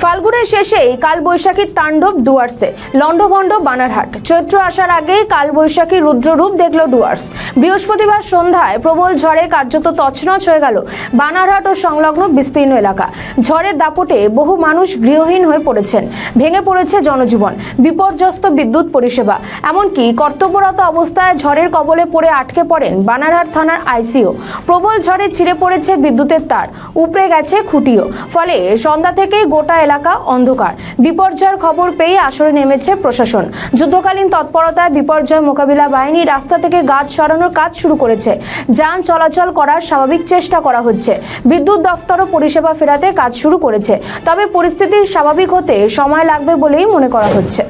ফাল্গুনের শেষেই কালবৈশাখীর তাণ্ডব ডুয়ার্সে, লন্ডভন্ড বানারহাট। চৈত্র আসার আগেই কালবৈশাখীর রুদ্ররূপ দেখল ডুয়ার্স। বৃহস্পতিবার সন্ধ্যায় প্রবল ঝড়ে কার্যত তছনছ হয়ে গেল বানারহাট ও সংলগ্ন বিস্তীর্ণ এলাকা। ঝড়ের দাপটে বহু মানুষ গৃহহীন হয়ে পড়েছেন, ভেঙে পড়েছে জনজীবন, বিপর্যস্ত বিদ্যুৎ পরিষেবা। এমনকি কর্তব্যরত অবস্থায় ঝড়ের কবলে পড়ে আটকে পড়েন বানারহাট থানার আইসিও। প্রবল ঝড়ে ছিঁড়ে পড়েছে বিদ্যুতের তার, উপড়ে গেছে খুঁটিও। ফলে সন্ধ্যা থেকেই গোটা এলাকা অন্ধকার। বিপর্যয়ের খবর পেয়ে আসরে নেমেছে প্রশাসন। যুদ্ধকালীন তৎপরতায় বিপর্যয় মোকাবিলা বাহিনী রাস্তা থেকে গাছ সরানোর কাজ শুরু করেছে। যান চলাচল করার স্বাভাবিক চেষ্টা করা হচ্ছে। বিদ্যুৎ দফতরও পরিষেবা ফেরাতে কাজ শুরু করেছে। তবে পরিস্থিতি স্বাভাবিক হতে সময় লাগবে বলেই মনে করা হচ্ছে।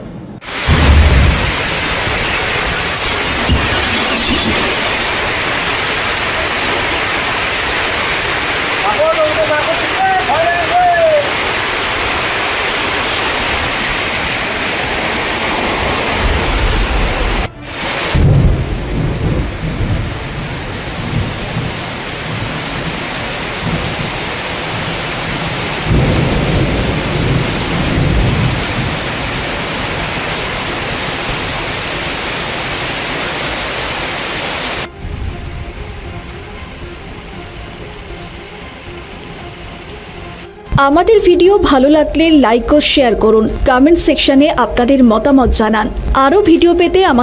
আমাদের ভিডিও ভালো লাগলে লাইক ও শেয়ার করুন। কমেন্ট সেকশনে আপনাদের মতামত জানান। আরও ভিডিও পেতে আমাদের